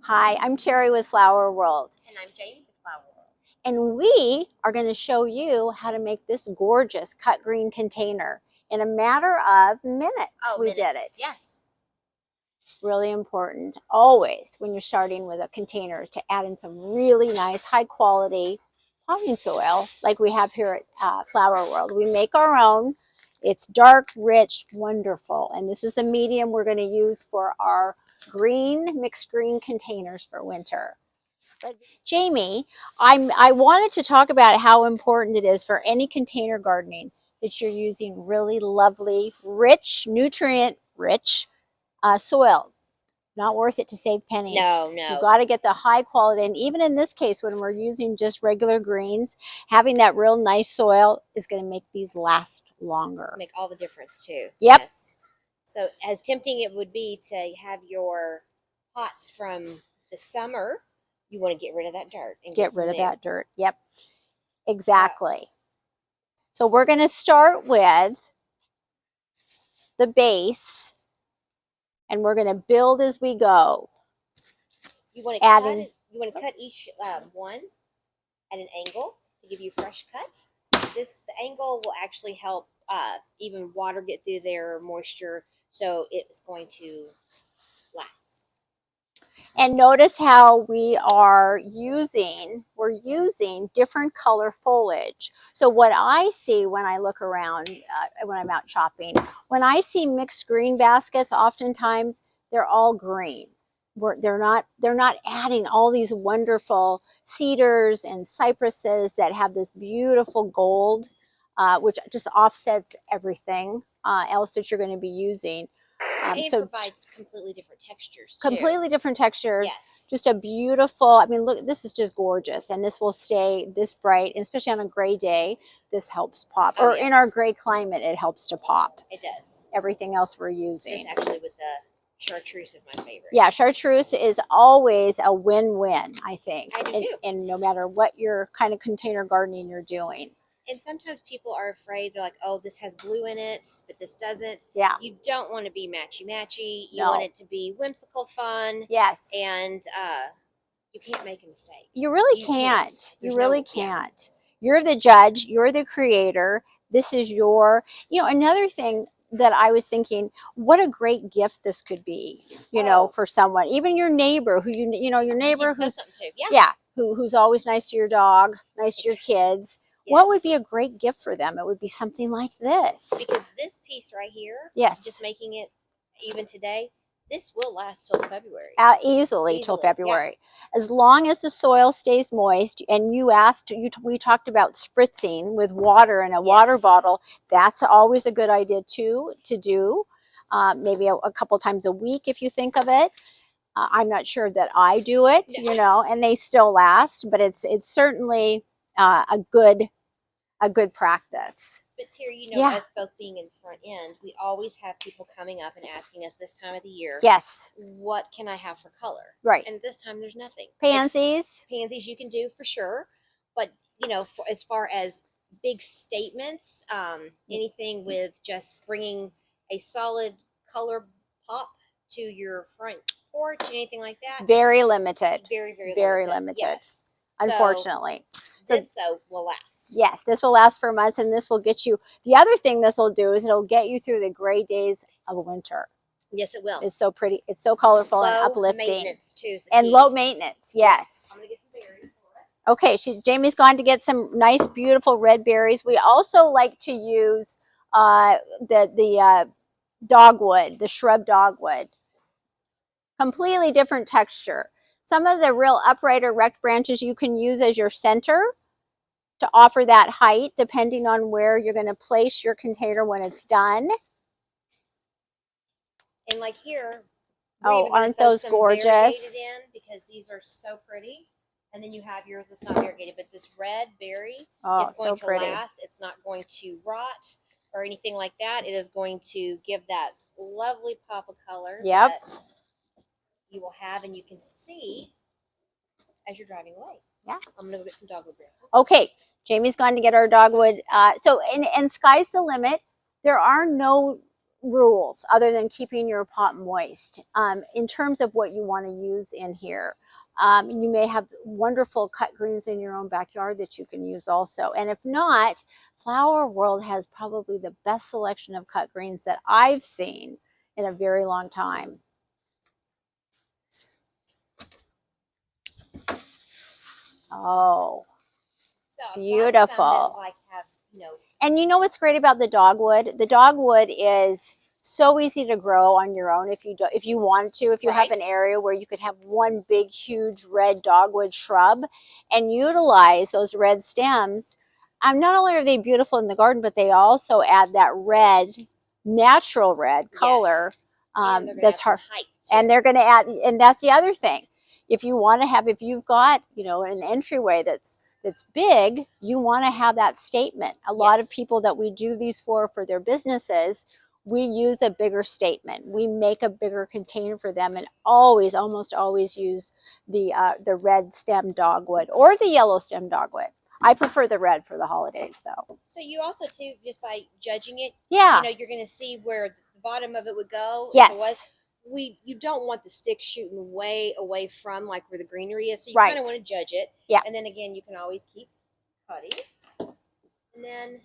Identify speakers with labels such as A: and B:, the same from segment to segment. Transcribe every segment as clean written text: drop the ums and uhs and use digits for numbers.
A: Hi, I'm Terry with Flower World.
B: And I'm Jamie with Flower World.
A: And we are going to show you how to make this gorgeous cut green container in a matter of minutes. We did it.
B: Yes.
A: Really important always when you're starting with a container to add in some really nice high quality potting soil like we have here at Flower World. We make our own. It's dark, rich, wonderful. And this is the medium we're going to use for our mixed green containers for winter. But Jamie, I wanted to talk about how important it is for any container gardening that you're using really lovely, rich, nutrient-rich soil. Not worth it to save pennies.
B: No.
A: You've got to get the high quality. And even in this case, when we're using just regular greens, having that real nice soil is going to make these last longer.
B: Make all the difference too.
A: Yep.
B: Yes. So as tempting it would be to have your pots from the summer, you want to get rid of that dirt and
A: get rid of that dirt. Yep. Exactly. So we're going to start with the base, and we're going to build as we go.
B: You want to cut each one at an angle to give you fresh cut. The angle will actually help even water get through their moisture, so it's going to last.
A: And notice how we're using different color foliage. So what I see when I look around, when I'm out shopping, when I see mixed green baskets, oftentimes they're all green. They're not adding all these wonderful cedars and cypresses that have this beautiful gold, which just offsets everything else that you're going to be using.
B: It provides completely different textures too.
A: Completely different textures.
B: Yes.
A: Just a beautiful, I mean, look, this is just gorgeous. And this will stay this bright, and especially on a gray day, this helps pop.
B: Oh,
A: or
B: yes.
A: In our gray climate, it helps to pop.
B: It does.
A: Everything else we're using.
B: This actually with the chartreuse is my favorite.
A: Yeah, chartreuse is always a win-win, I think.
B: I do too.
A: And no matter what your kind of container gardening you're doing.
B: And sometimes people are afraid. They're like, oh, this has blue in it, but this doesn't.
A: Yeah.
B: You don't want to be matchy-matchy. You
A: No.
B: want it to be whimsical fun.
A: Yes.
B: And you can't make a mistake.
A: You really can't. You really can't. You're the judge. You're the creator. This is your, another thing that I was thinking, what a great gift this could be, for someone, even your neighbor who, your neighbor who's, who's always nice to your dog, nice to your kids. Yes. What would be a great gift for them? It would be something like this.
B: Because this piece right here,
A: yes,
B: just making it even today, this will last till February.
A: Easily till February. Yeah. As long as the soil stays moist, and we talked about spritzing with water in a water bottle. That's always a good idea too, to do. Maybe a couple times a week if you think of it. I'm not sure that I do it, and they still last, but it's certainly a good practice.
B: But Terry, us both being in front end, we always have people coming up and asking us this time of the year.
A: Yes.
B: What can I have for color?
A: Right.
B: And this time there's nothing.
A: Pansies.
B: Pansies you can do for sure. But, as far as big statements, anything with just bringing a solid color pop to your front porch, anything like that.
A: Very limited.
B: Very, very,
A: very limited.
B: Yes.
A: Unfortunately.
B: So this, though, will last.
A: Yes, this will last for months, and this will get you. The other thing this will do is it'll get you through the gray days of winter.
B: Yes, it will.
A: It's so pretty. It's so colorful and uplifting.
B: Low maintenance, too.
A: And low maintenance, yes.
B: I'm going to get some berries for it.
A: Okay, Jamie's gone to get some nice, beautiful red berries. We also like to use the dogwood, the shrub dogwood. Completely different texture. Some of the real upright or erect branches you can use as your center to offer that height, depending on where you're going to place your container when it's done.
B: And like here,
A: aren't those gorgeous?
B: In because these are so pretty. And then you have yours that's not variegated, but this red berry, it's going to last. It's not going to rot or anything like that. It is going to give that lovely pop of color.
A: Yep.
B: That you will have, and you can see as you're driving away.
A: Yeah.
B: I'm going to go get some dogwood berry.
A: Okay. Jamie's gone to get our dogwood. And sky's the limit. There are no rules other than keeping your pot moist in terms of what you want to use in here. You may have wonderful cut greens in your own backyard that you can use also. And if not, Flower World has probably the best selection of cut greens that I've seen in a very long time. Oh,
B: So
A: beautiful.
B: Like have, you know,
A: and you know what's great about the dogwood? The dogwood is so easy to grow on your own if you want to. If you have an area where you could have one big, huge red dogwood shrub and utilize those red stems, not only are they beautiful in the garden, but they also add that red, natural red color. That's hard. And they're going to add, and that's the other thing. If you want to have, if you've got, you know, an entryway that's big, you want to have that statement. A lot of people that we do these for their businesses, we use a bigger statement. We make a bigger container for them, and almost always use the red stem dogwood or the yellow stem dogwood. I prefer the red for the holidays, though.
B: So you also too, just by judging it,
A: yeah,
B: you know, you're going to see where the bottom of it would go.
A: Yes.
B: You don't want the stick shooting way away from like where the greenery is, so you
A: Right.
B: kind of want to judge it.
A: Yeah.
B: And then again, you can always keep cutting. And then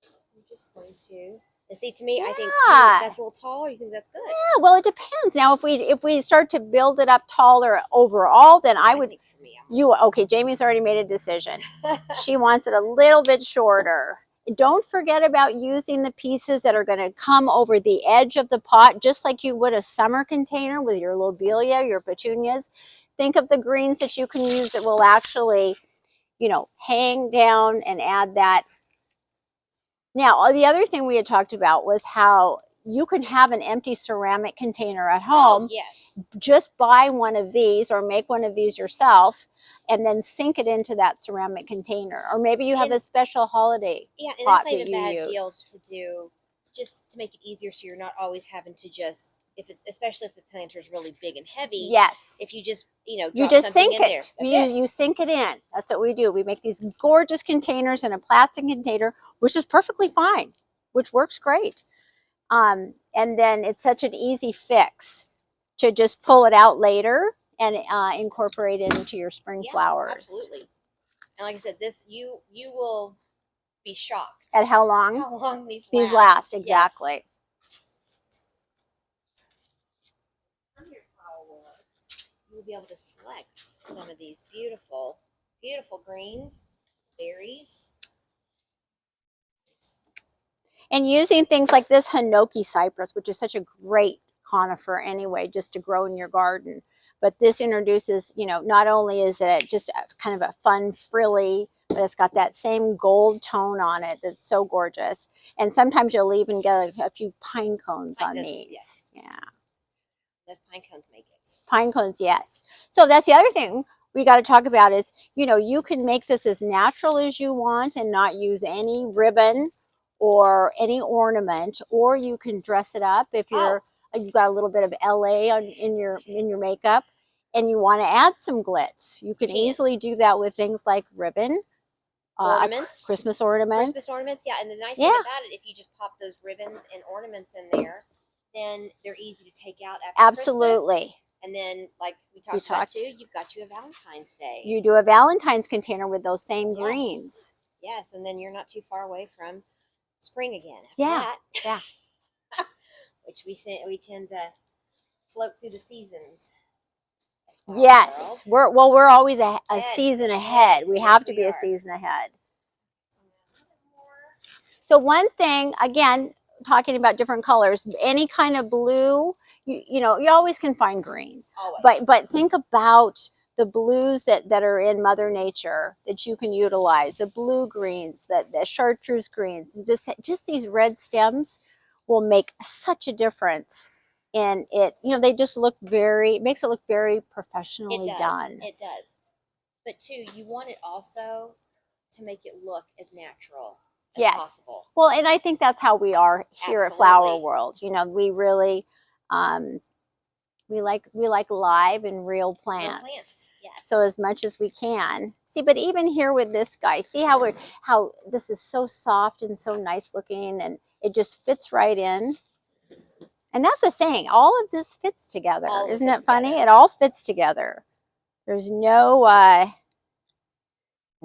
B: I'm just going to, and see, to me, I think that's a little tall, or you think that's good?
A: Yeah, well, it depends. Now, if we start to build it up taller overall, then I would.
B: Think for me,
A: okay, Jamie's already made a decision. She wants it a little bit shorter. Don't forget about using the pieces that are going to come over the edge of the pot, just like you would a summer container with your lobelia, your petunias. Think of the greens that you can use that will actually, you know, hang down and add that. Now, the other thing we had talked about was how you can have an empty ceramic container at home.
B: Oh, yes.
A: Just buy one of these or make one of these yourself, and then sink it into that ceramic container. Or maybe you have a special holiday
B: and
A: pot
B: that's not
A: that
B: a bad
A: you
B: deal
A: use.
B: to do, just to make it easier, so you're not always having to just, especially if the planter is really big and heavy.
A: Yes.
B: If you just, you know,
A: you
B: drop
A: just
B: something
A: sink
B: in
A: it.
B: there.
A: You sink it in. That's what we do. We make these gorgeous containers in a plastic container, which is perfectly fine, which works great. And then it's such an easy fix to just pull it out later and incorporate it into your spring flowers.
B: Absolutely. And like I said, this you will be shocked
A: at how long these last. Exactly.
B: From your flower world, you will be able to select some of these beautiful, beautiful greens, berries.
A: And using things like this Hinoki cypress, which is such a great conifer anyway, just to grow in your garden. But this introduces, you know, not only is it just kind of a fun frilly, but it's got that same gold tone on it that's so gorgeous. And sometimes you'll even get a few pine cones on these.
B: Yes.
A: Yeah.
B: Those pine cones make it.
A: Pine cones, yes. So that's the other thing we got to talk about is, you know, you can make this as natural as you want and not use any ribbon or any ornament, or you can dress it up if you've got a little bit of LA in your makeup and you want to add some glitz. You can easily do that with things like ribbon,
B: ornaments,
A: Christmas ornaments.
B: Yeah. And the nice thing about it, if you just pop those ribbons and ornaments in there, then they're easy to take out after
A: Absolutely.
B: Christmas. And then, like we talked about too, you've got you a Valentine's Day.
A: You do a Valentine's container with those same greens.
B: Yes, and then you're not too far away from spring again.
A: Yeah.
B: Which we tend to float through the seasons.
A: Yes, we're always a season ahead. We have to be a season ahead. So one thing, again, talking about different colors, any kind of blue, you know, you always can find green.
B: Always.
A: But think about the blues that are in Mother Nature that you can utilize, the blue greens, the chartreuse greens, just these red stems will make such a difference in it. You know, they just look makes it look very professionally done.
B: It does. But too, you want it also to make it look as natural as possible.
A: Well, and I think that's how we are here at Flower World. You know, we really we like live and real plants.
B: Yes.
A: So as much as we can. See, but even here with this guy, see how this is so soft and so nice looking, and it just fits right in. And that's the thing. All of this fits together.
B: All of it
A: Isn't
B: fits
A: it funny?
B: together.
A: It all fits together. There's no, and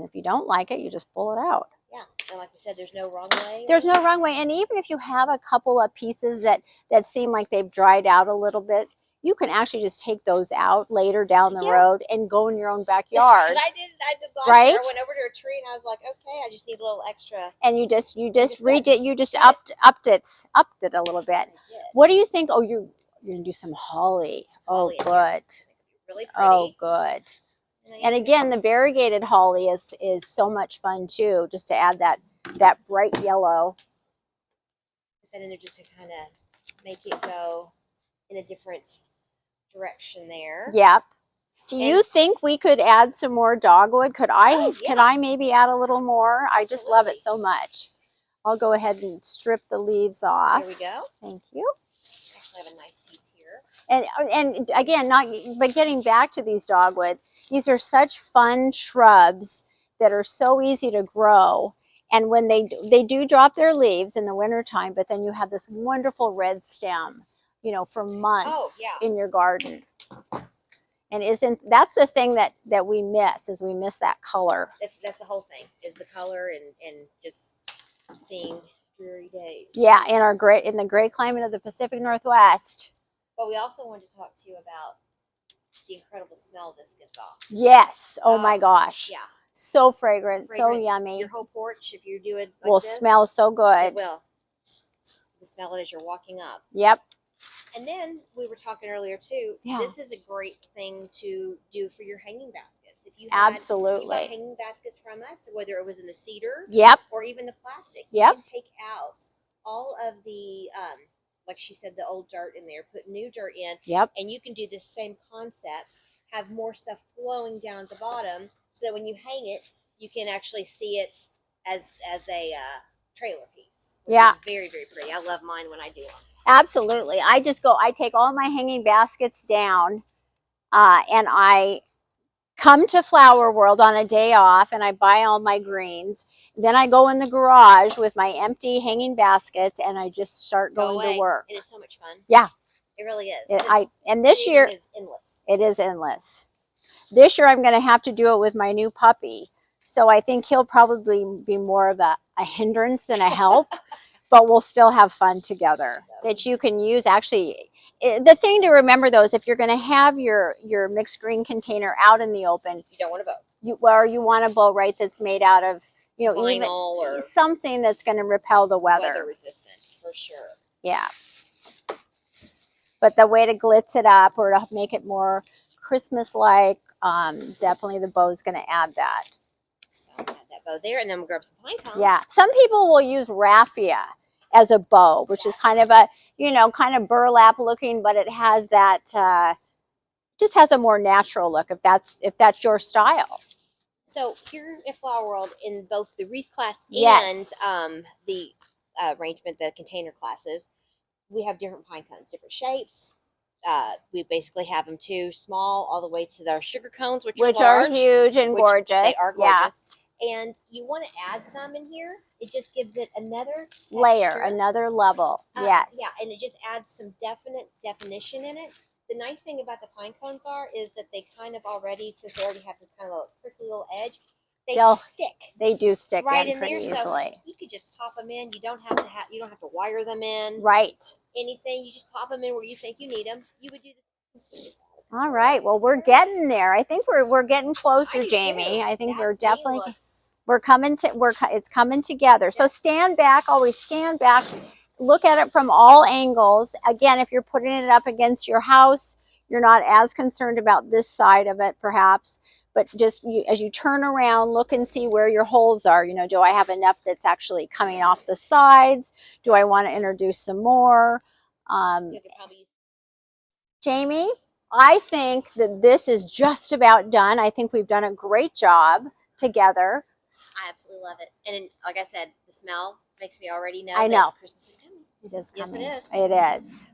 A: if you don't like it, you just pull it out.
B: Yeah, and like we said, there's no wrong way.
A: There's no wrong way. And even if you have a couple of pieces that seem like they've dried out a little bit, you can actually just take those out later down the road and go in your own backyard.
B: I did last
A: Right?
B: year. I went over to a tree and I was like, okay, I just need a little extra.
A: And you just
B: just
A: upped it a little bit.
B: I did.
A: What do you think? Oh, you're gonna do some holly.
B: Holly in
A: Oh,
B: here.
A: good.
B: Really pretty.
A: Oh, good. And again, the variegated holly is so much fun too, just to add that bright yellow.
B: Put that in there just to kind of make it go in a different direction there.
A: Yep. Do you
B: And-
A: think we could add some more dogwood? Could I
B: Oh,
A: could
B: yeah.
A: I maybe add a little more? I just love it
B: Absolutely.
A: so much. I'll go ahead and strip the leaves off.
B: There we go.
A: Thank you.
B: Actually, have a nice piece here.
A: And again, but getting back to these dogwood, these are such fun shrubs that are so easy to grow. And when they do drop their leaves in the wintertime, but then you have this wonderful red stem, you know, for months
B: yeah.
A: in your garden. And that's the thing that we miss, is we miss that color.
B: That's the whole thing, is the color and just seeing dreary days.
A: Yeah, in the great climate of the Pacific Northwest.
B: But we also wanted to talk to you about the incredible smell this gives off.
A: Yes. Oh my gosh.
B: Yeah.
A: So fragrant, so
B: Fragrant.
A: yummy.
B: Your whole porch, if you do it like
A: Will
B: this,
A: smell so
B: it
A: good.
B: will. You smell it as you're walking up.
A: Yep.
B: And then we were talking earlier too.
A: Yeah.
B: This is a great thing to do for your hanging baskets. If you had,
A: Absolutely.
B: you bought hanging baskets from us, whether it was in the cedar
A: Yep.
B: or even the plastic,
A: Yep.
B: you can take out all of the, like she said, the old dirt in there, put new dirt in,
A: Yep.
B: and you can do this same concept. Have more stuff flowing down at the bottom, so that when you hang it, you can actually see it as a trailer piece. Which
A: Yeah.
B: is very, very pretty. I love mine when I do them.
A: Absolutely. I take all my hanging baskets down, and I come to Flower World on a day off and I buy all my greens. Then I go in the garage with my empty hanging baskets and I just start going to work.
B: It is so much fun.
A: Yeah.
B: It really is.
A: And this year
B: is endless.
A: it is endless. This year I'm going to have to do it with my new puppy. So I think he'll probably be more of a hindrance than a help, but we'll still have fun together. That you can use. Actually, the thing to remember though is if you're going to have your mixed green container out in the open,
B: You don't want to vote.
A: you want a bowl, right, that's made out of, you know,
B: Vinyl or
A: even something that's going to repel the
B: weather resistant for sure.
A: Yeah. But the way to glitz it up or to make it more Christmas-like, definitely the bow is going to add that.
B: So I'm gonna add that bow there, and then we'll grab some pine cones.
A: Yeah. Some people will use raffia as a bow, which is kind of a, you know, kind of burlap looking, but it has that, just has a more natural look if that's your style.
B: So here at Flower World, in both the wreath class
A: Yes.
B: and the arrangement, the container classes, we have different pine cones, different shapes. We basically have them too small all the way to our sugar cones, which are large,
A: huge and gorgeous.
B: They are
A: Yeah.
B: gorgeous. And you want to add some in here. It just gives it another
A: Layer,
B: texture.
A: another level. Yes.
B: Yeah, and it just adds some definite definition in it. The nice thing about the pine cones is that they kind of already, since they already have this kind of a prickly little edge,
A: They'll
B: stick
A: They do stick
B: right
A: in
B: in
A: pretty
B: there.
A: easily.
B: So you could just pop them in. You don't have to wire them in.
A: Right.
B: Anything. You just pop them in where you think you need them. You would do this.
A: All right. Well, we're getting there. I think we're getting closer,
B: I do
A: Jamie.
B: too.
A: I think
B: That
A: we're
B: to me
A: definitely
B: looks-
A: it's coming together. So stand back, always stand back. Look at it from all angles. Again, if you're putting it up against your house, you're not as concerned about this side of it perhaps, but just as you turn around, look and see where your holes are. You know, do I have enough that's actually coming off the sides? Do I want to introduce some more?
B: You could probably use
A: Jamie, I think that this is just about done. I think we've done a great job together.
B: I absolutely love it. And then, like I said, the smell makes me already know
A: I
B: that
A: know.
B: Christmas is coming.
A: It is
B: Yes, it
A: coming.
B: is.
A: It is.